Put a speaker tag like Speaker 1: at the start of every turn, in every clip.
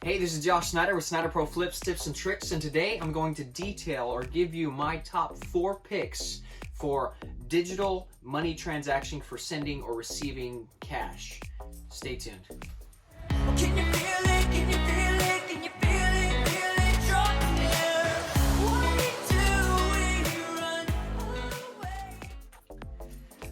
Speaker 1: Hey, this is Josh Snyder with SnyderPro Flips, Tips, and Tricks, and today I'm going to detail or give you my top 4 picks for digital money transaction for sending or receiving cash. Stay tuned.
Speaker 2: Can you feel it? Can you feel it? Can you feel it? Feel it dropping there? What do you run away?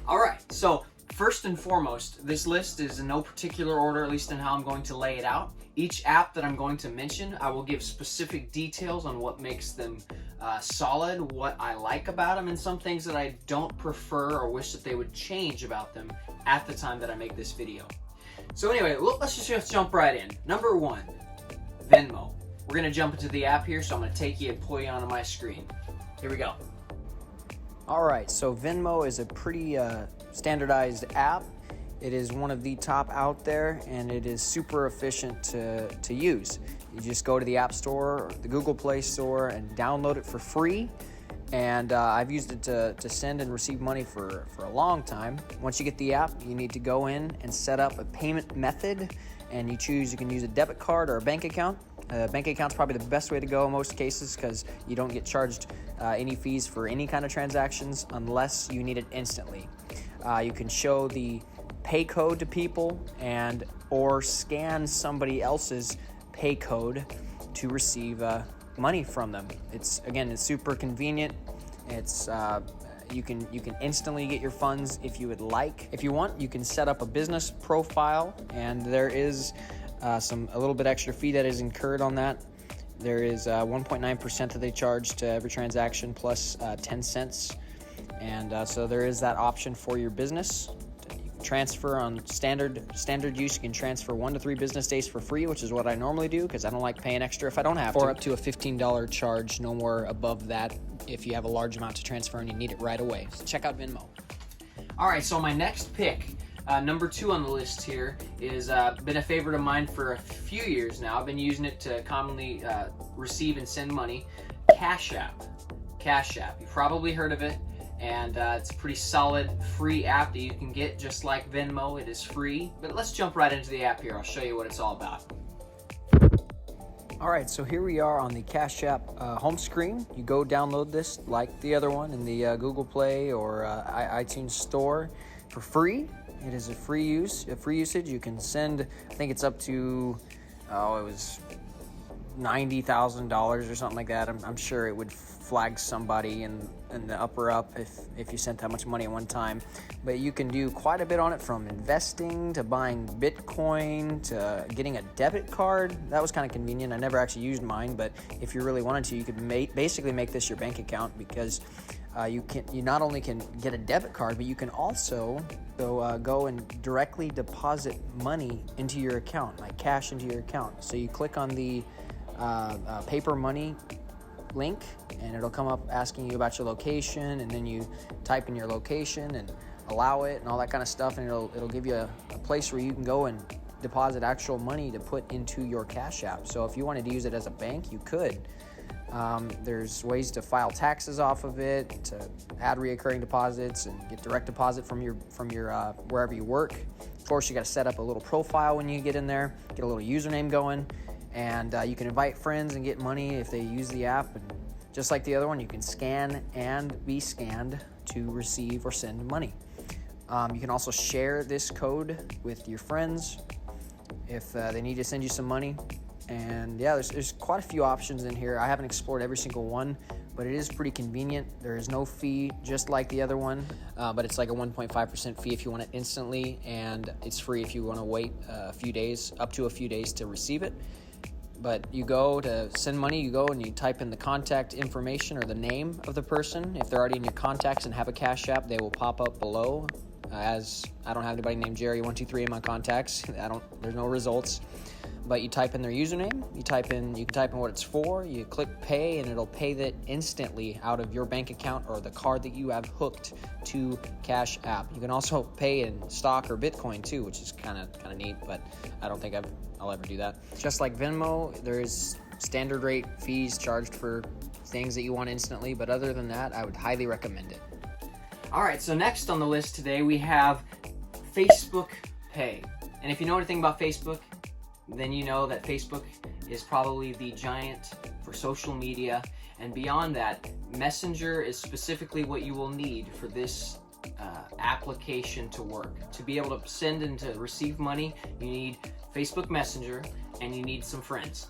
Speaker 1: Alright, so first and foremost, this list is in no particular order, at least in how I'm going to lay it out. Each app that I'm going to mention, I will give specific details on what makes them solid, what I like about them, and some things that I don't prefer or wish that they would change about them at the time that I make this video. So anyway, let's just jump right in. Number 1, Venmo. We're going to jump into the app here, so I'm going to take you and pull you onto my screen. Here we go. Alright, so Venmo is a pretty standardized app. It is one of the top out there, and it is super efficient to use. You just go to the App Store or the Google Play Store and download it for free. And I've used it to send and receive money for a long time. Once you get the app, you need to go in and set up a payment method, and you can use a debit card or a bank account. Bank account's probably the best way to go in most cases because you don't get charged any fees for any kind of transactions unless you need it instantly. You can show the pay code to people or scan somebody else's pay code to receive money from them. It's super convenient. It's you can instantly get your funds if you would like. If you want, you can set up a business profile, and there is a little bit extra fee that is incurred on that. There is 1.9% that they charge to every transaction plus 10 cents, and so there is that option for your business. Transfer on standard use, you can transfer 1 to 3 business days for free, which is what I normally do because I don't like paying extra if I don't have to. Or up to a $15 charge, no more above that if you have a large amount to transfer and you need it right away. So check out Venmo. Alright, so my next pick, number 2 on the list here, is been a favorite of mine for a few years now. I've been using it to commonly receive and send money. Cash App. You've probably heard of it. And it's a pretty solid free app that you can get just like Venmo. It is free. But let's jump right into the app here. I'll show you what it's all about. Alright, so here we are on the Cash App home screen. You go download this like the other one in the Google Play or iTunes Store for free. It is a free usage. You can send, I think it's up to, it was $90,000 or something like that. I'm sure it would flag somebody in the upper up if you sent that much money at one time. But you can do quite a bit on it, from investing to buying Bitcoin to getting a debit card. That was kind of convenient. I never actually used mine, but if you really wanted to, you could basically make this your bank account, because you not only can get a debit card, but you can also go and directly deposit money into your account, like cash into your account. So you click on the paper money link, and it'll come up asking you about your location, and then you type in your location and allow it and all that kind of stuff, and it'll give you a place where you can go and deposit actual money to put into your Cash App. So if you wanted to use it as a bank, you could. There's ways to file taxes off of it, to add reoccurring deposits, and get direct deposit from your wherever you work. Of course, you got to set up a little profile when you get in there, get a little username going. And you can invite friends and get money if they use the app. And just like the other one, you can scan and be scanned to receive or send money. You can also share this code with your friends if they need to send you some money. And yeah, there's quite a few options in here. I haven't explored every single one, but it is pretty convenient. There is no fee, just like the other one, but it's like a 1.5% fee if you want it instantly, and it's free if you want to wait a few days, up to a few days to receive it. But you go to send money, you go and you type in the contact information or the name of the person. If they're already in your contacts and have a Cash App, they will pop up below. As I don't have anybody named Jerry123 in my contacts, there's no results. But you type in their username, you can type in what it's for, you click pay, and it'll pay that instantly out of your bank account or the card that you have hooked to Cash App. You can also pay in stock or Bitcoin too, which is kind of neat, but I don't think I'll ever do that. Just like Venmo, there is standard rate fees charged for things that you want instantly, but other than that, I would highly recommend it. All right, so next on the list today we have Facebook Pay. And if you know anything about Facebook, then you know that Facebook is probably the giant for social media. And beyond that, Messenger is specifically what you will need for this application to work. To be able to send and to receive money, you need Facebook Messenger and you need some friends.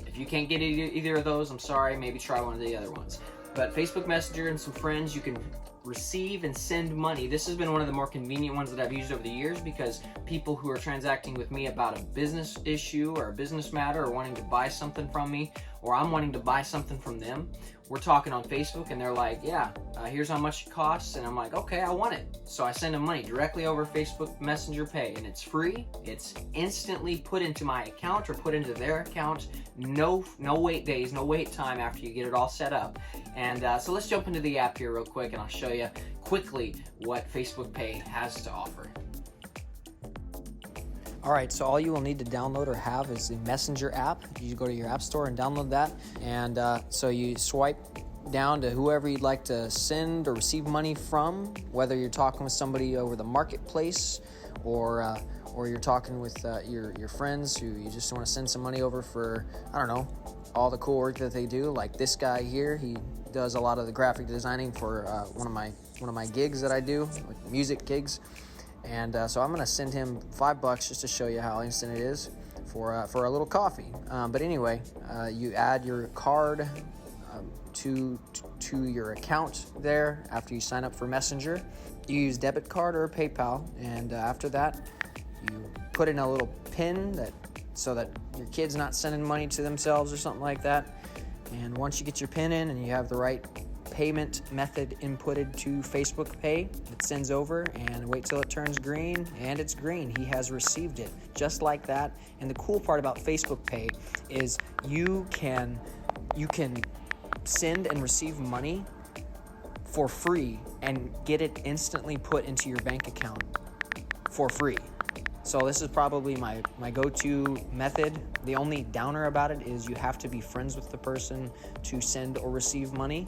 Speaker 1: If you can't get either of those, I'm sorry, maybe try one of the other ones. But Facebook Messenger and some friends, you can receive and send money. This has been one of the more convenient ones that I've used over the years, because people who are transacting with me about a business issue or a business matter, or wanting to buy something from me, or I'm wanting to buy something from them, we're talking on Facebook and they're like, yeah, here's how much it costs, and I'm like, okay, I want it. So I send them money directly over Facebook Messenger Pay, and it's free. It's instantly put into my account or put into their account. No wait days, no wait time after you get it all set up. And so let's jump into the app here real quick, and I'll show you quickly what Facebook Pay has to offer. All right, so all you will need to download or have is the Messenger app. You go to your app store and download that. And so you swipe down to whoever you'd like to send or receive money from, whether you're talking with somebody over the marketplace or you're talking with your friends who you just want to send some money over for, I don't know, all the cool work that they do. Like this guy here, he does a lot of the graphic designing for one of my gigs that I do, like music gigs. And so I'm gonna send him $5 just to show you how instant it is for a little coffee. But anyway, you add your card to your account there after you sign up for Messenger. You use debit card or PayPal, and after that, you put in a little PIN so that your kid's not sending money to themselves or something like that. And once you get your PIN in and you have the right payment method inputted to Facebook Pay, it sends over, and wait till it turns green, and it's green. He has received it just like that. And the cool part about Facebook Pay is you can send and receive money for free and get it instantly put into your bank account for free. So this is probably my go-to method. The only downer about it is you have to be friends with the person to send or receive money.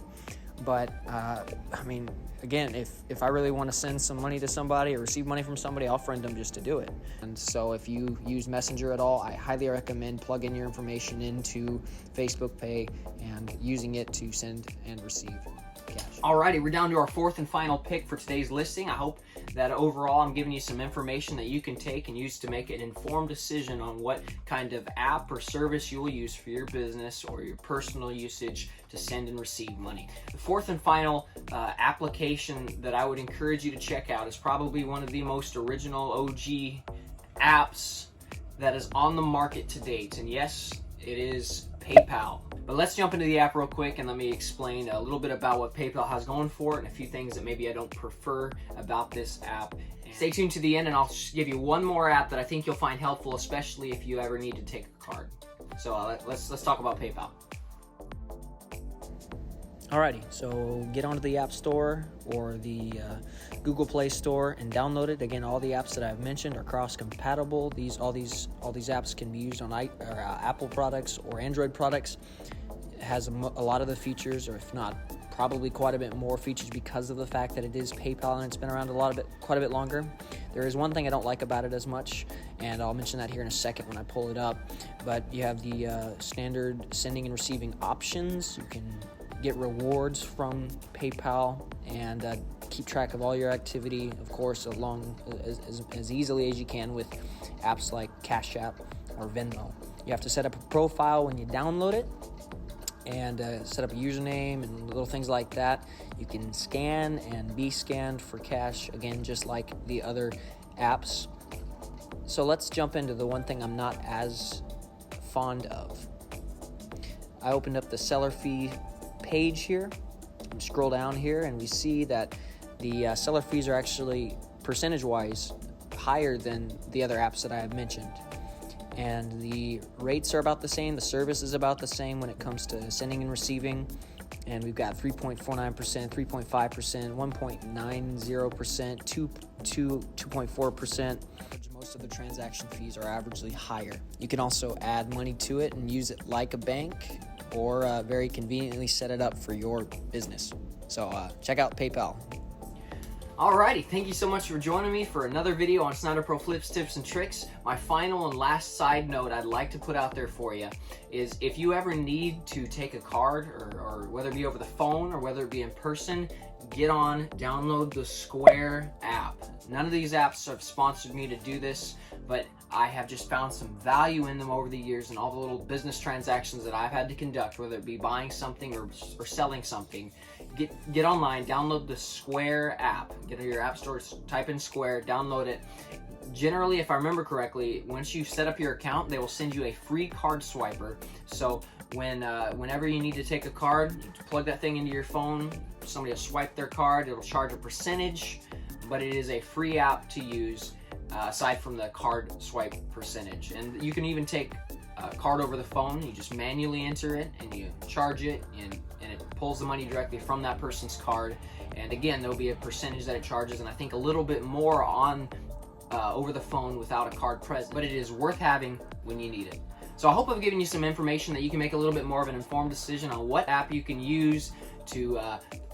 Speaker 1: But I mean, again, if I really want to send some money to somebody or receive money from somebody, I'll friend them just to do it. And so if you use Messenger at all, I highly recommend plugging your information into Facebook Pay and using it to send and receive cash. Alrighty, we're down to our fourth and final pick for today's listing. I hope that overall I'm giving you some information that you can take and use to make an informed decision on what kind of app or service you will use for your business or your personal usage to send and receive money. The fourth and final application that I would encourage you to check out is probably one of the most original OG apps that is on the market to date. And yes, it is PayPal. But let's jump into the app real quick and let me explain a little bit about what PayPal has going for it and a few things that maybe I don't prefer about this app. Stay tuned to the end and I'll give you one more app that I think you'll find helpful, especially if you ever need to take a card. So let's talk about PayPal. Alrighty, so get onto the App Store or the Google Play Store and download it. Again, all the apps that I've mentioned are cross-compatible. All these apps can be used on Apple products or Android products. It has a lot of the features, or if not, probably quite a bit more features because of the fact that it is PayPal and it's been around quite a bit longer. There is one thing I don't like about it as much, and I'll mention that here in a second when I pull it up. But you have the standard sending and receiving options. You can get rewards from PayPal and keep track of all your activity, of course, as easily as you can with apps like Cash App or Venmo. You have to set up a profile when you download it and set up a username and little things like that. You can scan and be scanned for cash, again, just like the other apps. So let's jump into the one thing I'm not as fond of. I opened up the seller fee page here. Scroll down here and we see that the seller fees are actually percentage-wise higher than the other apps that I have mentioned. And the rates are about the same, the service is about the same when it comes to sending and receiving. And we've got 3.49%, 3.5%, 1.90%, 2.4%. Most of the transaction fees are averagely higher. You can also add money to it and use it like a bank, or very conveniently set it up for your business. So check out PayPal. Alrighty, thank you so much for joining me for another video on SnyderPro flips, tips, and tricks. My final and last side note I'd like to put out there for you is if you ever need to take a card, or whether it be over the phone or whether it be in person, get on, download the Square app. None of these apps have sponsored me to do this, but I have just found some value in them over the years and all the little business transactions that I've had to conduct, whether it be buying something or selling something. Get online, download the Square app. Get to your app store, type in Square, download it. Generally, if I remember correctly, once you set up your account, they will send you a free card swiper. So whenever you need to take a card, you plug that thing into your phone, somebody will swipe their card, it'll charge a percentage, but it is a free app to use aside from the card swipe percentage. And you can even take a card over the phone, you just manually enter it and you charge it, and it pulls the money directly from that person's card. And again, there'll be a percentage that it charges, and I think a little bit more on over the phone without a card present, but it is worth having when you need it. So I hope I've given you some information that you can make a little bit more of an informed decision on what app you can use to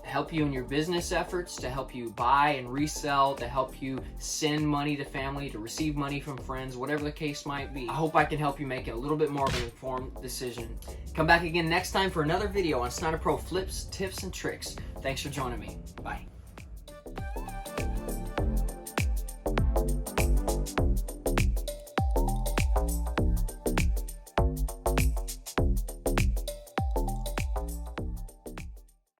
Speaker 1: help you in your business efforts, to help you buy and resell, to help you send money to family, to receive money from friends, whatever the case might be. I hope I can help you make a little bit more of an informed decision. Come back again next time for another video on SnyderPro flips, tips, and tricks. Thanks for joining me. Bye.